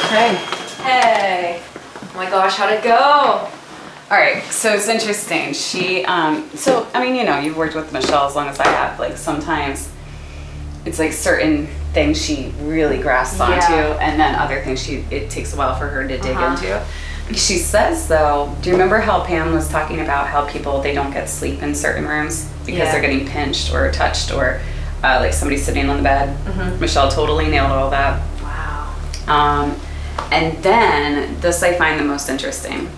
Hey. Hey. Oh my gosh, how'd it go? All right, so it's interesting. She, so, I mean, you know, you've worked with Michelle as long as I have. Like, sometimes it's like certain things she really grasps onto, and then other things it takes a while for her to dig into. She says, though, do you remember how Pam was talking about how people, they don't get sleep in certain rooms because they're getting pinched or touched or like somebody sitting on the bed? Michelle totally nailed all that. Wow. And then this I find the most interesting.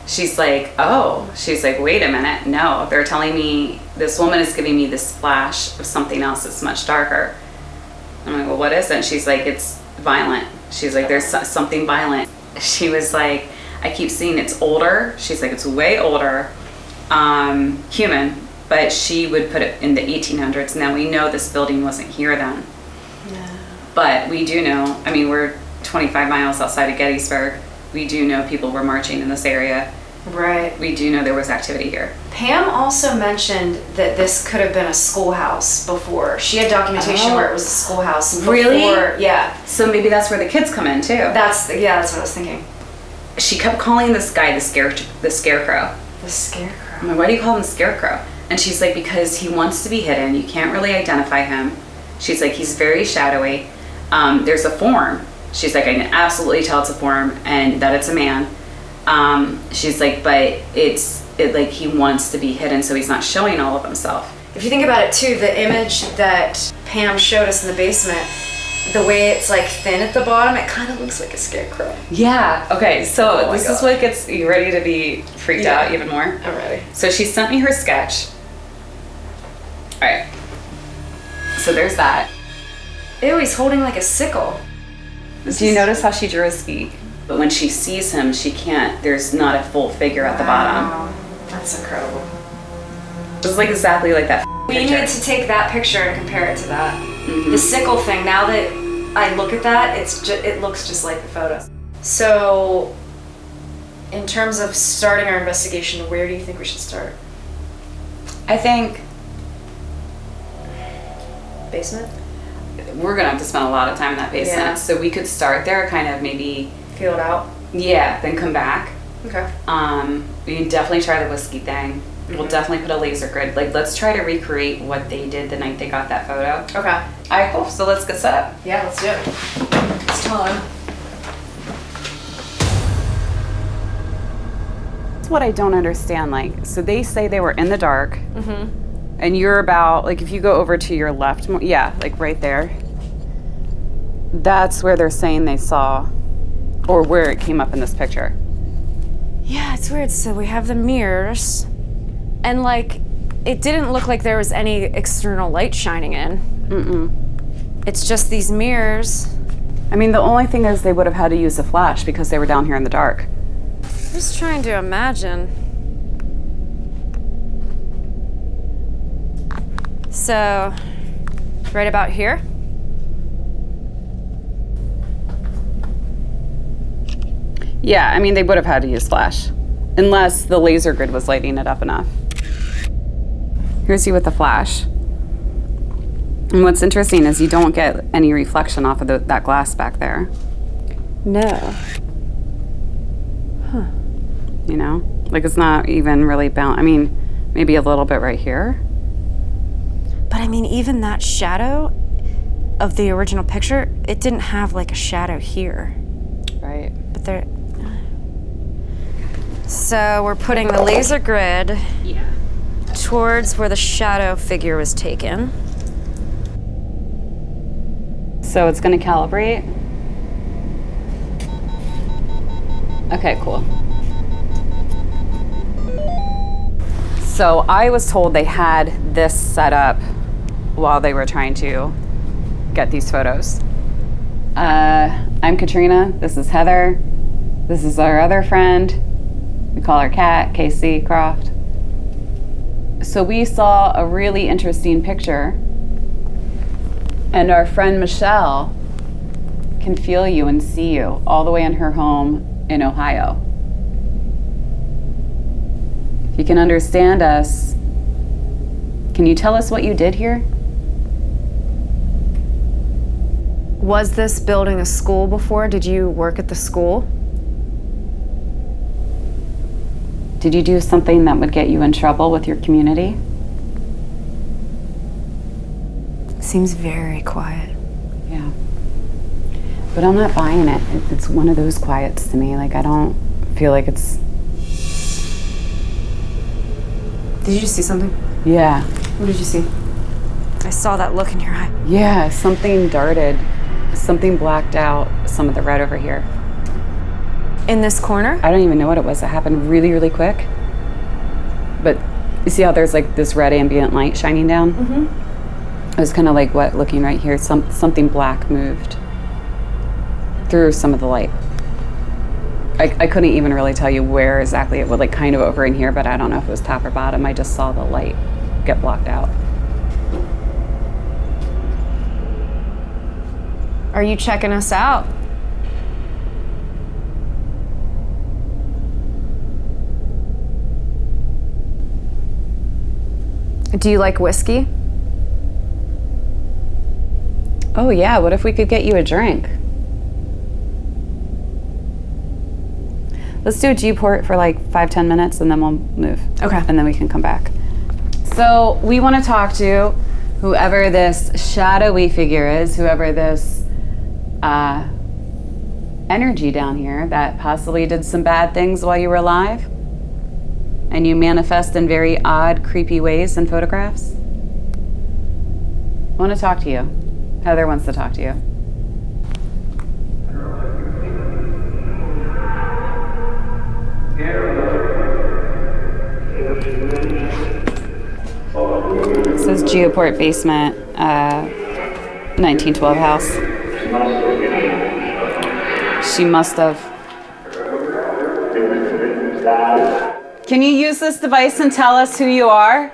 She's like, wait a minute. No, they're telling me this woman is giving me this flash of something else that's much darker. I'm like, well, what is it? She's like, it's violent. She's like, there's something violent. She was like, I keep seeing it's older. She's like, it's way older, human, but she would put it in the 1800s. Now we know this building wasn't here then. Yeah. But we do know, I mean, we're 25 miles outside of Gettysburg. We do know people were marching in this area. Right. We do know there was activity here. Pam also mentioned that this could have been a schoolhouse before. She had documentation where it was a schoolhouse before. Really? Yeah. So maybe that's where the kids come in too. That's what I was thinking. She kept calling this guy the Scarecrow. The Scarecrow. I'm like, why do you call him the Scarecrow? And she's like, because he wants to be hidden. You can't really identify him. She's like, he's very shadowy. There's a form. She's like, I can absolutely tell it's a form and that it's a man. She's like, but like he wants to be hidden, so he's not showing all of himself. If you think about it too, the image that Pam showed us in the basement, the way it's like thin at the bottom, it kind of looks like a scarecrow. Yeah. Okay. So this is what gets you ready to be freaked out even more. I'm ready. So she sent me her sketch. All right. So there's that. Ew, he's holding like a sickle. Do you notice how she drew his feet? But when she sees him, she can't, there's not a full figure at the bottom. That's incredible. It's like exactly like that We picture. need to take that picture and compare it to that. The sickle thing, now that I look at that, it looks just like the photo. So, in terms of starting our investigation, where do you think we should start? I think Basement? we're gonna have to spend a lot of time in that basement. Yeah. So we could start there, kind of maybe, Feel it out? then come back. Okay. We can definitely try the whiskey thing. We'll definitely put a laser grid. Like, let's try to recreate what they did the night they got that photo. Okay. All right, cool. So let's get set up. Yeah, let's do it. It's time. That's what I don't understand. Like, so they say they were in the dark, and you're about, like, if you go over to your left, like right there, that's where they're saying they saw, or where it came up in this picture. Yeah, it's weird. So we have the mirrors, and like, it didn't look like there was any external light shining in. It's just these mirrors. I mean, the only thing is they would have had to use a flash because they were down here in the dark. Just trying to imagine. So, right about here? Yeah, I mean, they would have had to use flash, unless the laser grid was lighting it up enough. Here's you with the flash. And what's interesting is you don't get any reflection off of that glass back there. No. You know? Like, it's not even really bound. I mean, maybe a little bit right here. But I mean, even that shadow of the original picture, it didn't have like a shadow here. Right. But there. So we're putting the laser grid towards where the shadow figure was taken. So it's going to calibrate. Okay, cool. So I was told they had this set up while they were trying to get these photos. I'm Katrina. This is Heather. This is our other friend. We call her Kat, Casey Croft. So we saw a really interesting picture, and our friend Michelle can feel you and see you all the way in her home in Ohio. If you can understand us, can you tell us what you did here? Was this building a school before? Did you work at the school? Did you do something that would get you in trouble with your community? Seems very quiet. Yeah. But I'm not buying it. It's one of those quiets to me. Like, I don't feel like it's... Did you just see something? Yeah. What did you see? I saw that look in your eye. Yeah, something darted. Something blacked out some of the red over here. In this corner? I don't even know what it was. It happened really, really quick. But you see how there's like this red ambient light shining down? Mm-hmm. It was kind of like what, looking right here, something black moved through some of the light. I couldn't even really tell you where exactly it would, like kind of over in here, but I don't know if it was top or bottom. I just saw the light get blocked out. Are you checking us out? Do you like whiskey? Oh yeah, what if we could get you a drink? Let's do a G-port for like 5-10 minutes and then we'll move. Okay. And then we can come back. So we want to talk to whoever this shadowy figure is, whoever this energy down here that possibly did some bad things while you were alive. And you manifest in very odd, creepy ways in photographs. I want to talk to you. Heather wants to talk to you. This is Geoport basement, 1912 house. She must have. Can you use this device and tell us who you are?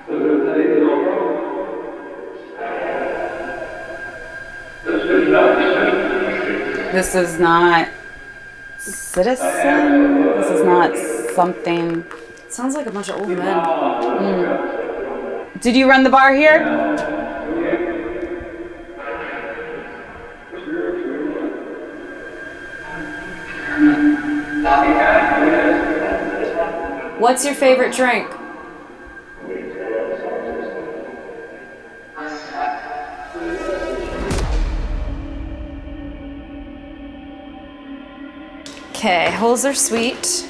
This is not citizen. This is not something. It sounds like a bunch of old men. Did you run the bar here? What's your favorite drink? Okay, holes are sweet.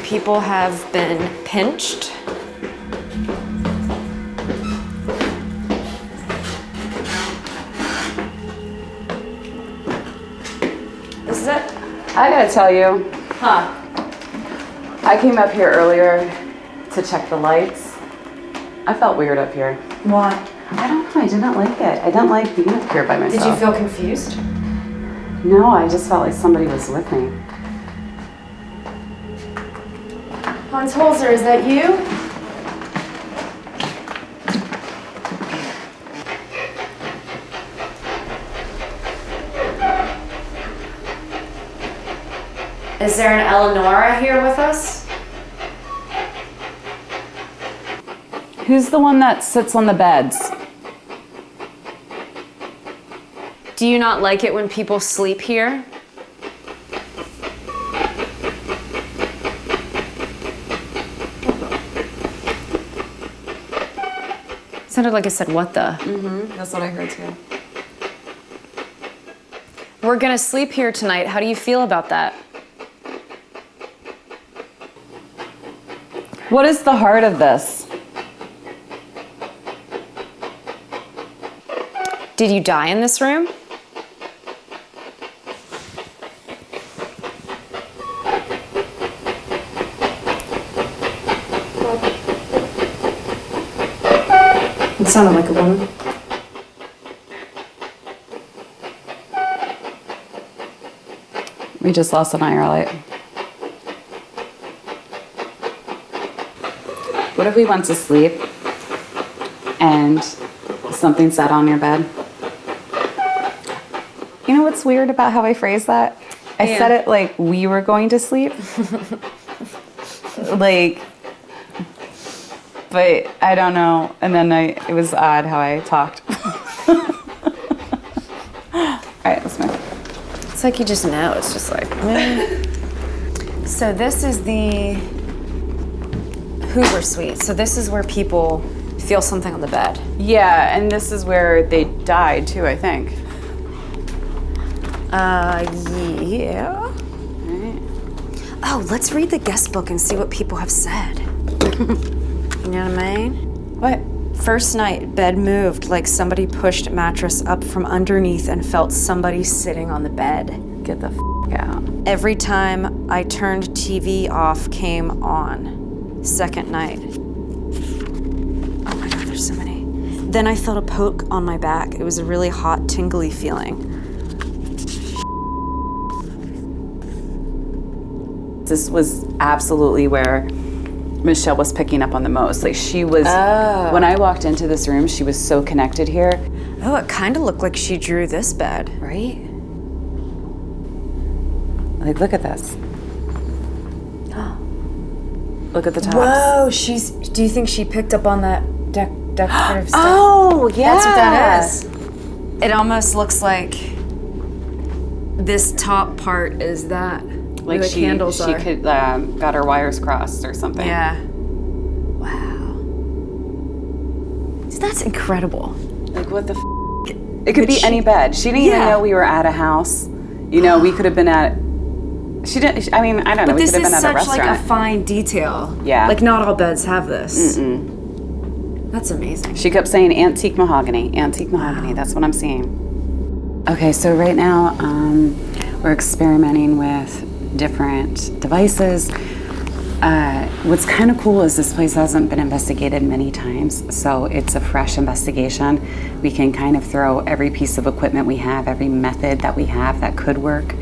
People have been pinched. This is it? I gotta tell you, Huh. I came up here earlier to check the lights. I felt weird up here. Why? I don't know, I didn't like it. I didn't like being up here by myself. Did you feel confused? No, I just felt like somebody was with me. Hans Holzer, is that you? Is there an Eleonora here with us? Who's the one that sits on the beds? Do you not like it when people sleep here? It sounded like I said, what the? That's what I heard too. We're gonna sleep here tonight. How do you feel about that? What is the heart of this? Did you die in this room? It sounded like a woman. We just lost an IR light. What if we went to sleep and something sat on your bed? You know what's weird about how I phrased that? I said it like we were going to sleep. Like, but I don't know. And then it was odd how I talked. It's like you just know. It's just like, meh. So this is the Hoover suite. So this is where people feel something on the bed. Yeah, and this is where they died too, I think. Yeah. Right. Oh, let's read the guest book and see what people have said. You know what I mean? What? First night, bed moved like somebody pushed mattress up from underneath and felt somebody sitting on the bed. Get the out. Every time I turned TV off came on. Second night. Oh my God, there's so many. Then I felt a poke on my back. It was a really hot, tingly feeling. This was absolutely where Michelle was picking up on the most. Like she was, when I walked into this room, she was so connected here. Oh, it kind of looked like she drew this bed. Right? Like, look at this. Look at the tops. Whoa, do you think she picked up on that decorative stuff? Oh, yeah. That's what that is. It almost looks like this top part is that. Like where the candles she are. could got her wires crossed or something. Yeah. Wow. That's incredible. Like what the It could be any bed. She didn't even know we were at a house. You know, we could have been at she didn't I mean, I don't know, we This could have is been at a such like restaurant. a fine detail. Yeah. Like not all beds have this. That's amazing. She kept saying antique mahogany, that's what I'm seeing. Okay, so right now we're experimenting with different devices. What's kind of cool is this place hasn't been investigated many times, so it's a fresh investigation. We can kind of throw every piece of equipment we have, every method that we have that could work.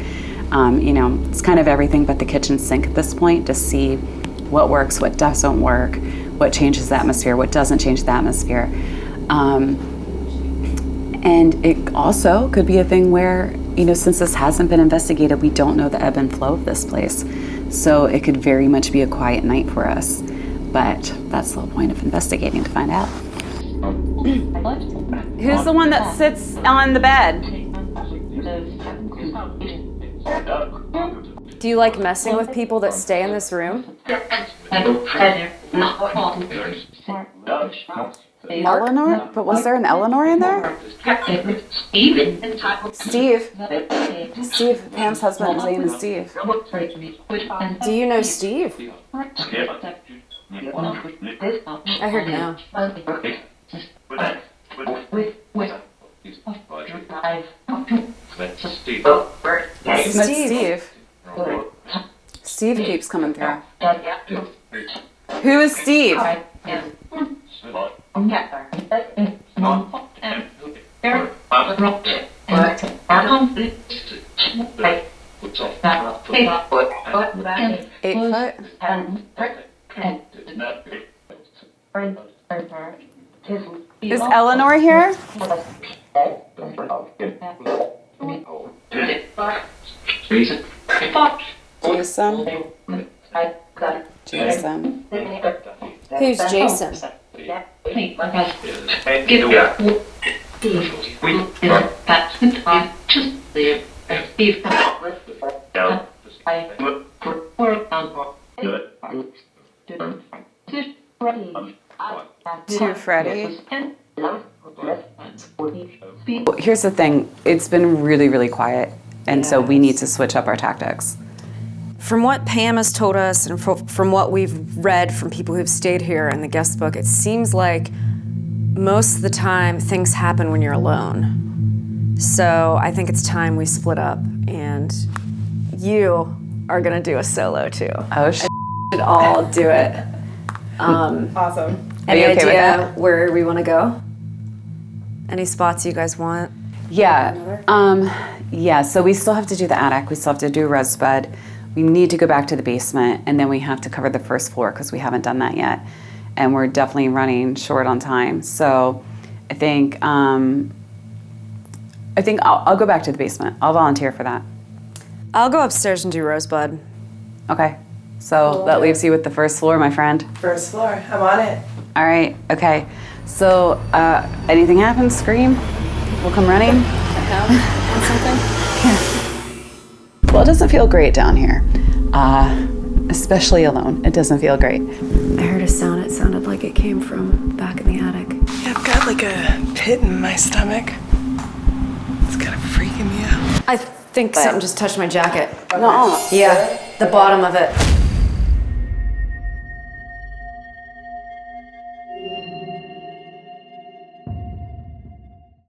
You know, it's kind of everything but the kitchen sink at this point to see what works, what doesn't work, what changes the atmosphere, what doesn't change the atmosphere. And it also could be a thing where, you know, since this hasn't been investigated, we don't know the ebb and flow of this place. So it could very much be a quiet night for us. But that's the whole point of investigating, to find out. Who's the one that sits on the bed? Do you like messing with people that stay in this room? Eleanor? But was there an Eleanor in there? Steve. Steve, Pam's husband's name is Steve. Do you know Steve? I heard no. Steve. Steve keeps coming through. Who is Steve? Eight foot? Is Eleanor here? Jason. Who's Jason? To Freddie. Here's the thing. It's been really, really quiet. And so we need to switch up our tactics. From what Pam has told us and from what we've read from people who've stayed here in the guest book, it seems like most of the time things happen when you're alone. So I think it's time we split up, and you are gonna do a solo too. Oh, should all do it. Awesome. Any Are you okay with idea that? where we want to go? Any spots you guys want? Yeah. Yeah, so we still have to do the attic. We still have to do Rosebud. We need to go back to the basement, and then we have to cover the first floor because we haven't done that yet. And we're definitely running short on time. So I think I'll go back to the basement. I'll volunteer for that. I'll go upstairs and do Rosebud. Okay. So that leaves you with the first floor, my friend. First floor, I'm on it. All right. Okay. So anything happens, scream. We'll come running. Something? Well, it doesn't feel great down here. Especially alone. It doesn't feel great. I heard a sound. It sounded like it came from back in the attic. Yeah, I've got like a pit in my stomach. It's kind of freaking me out. I think something just touched my jacket. No. Yeah, the bottom of it.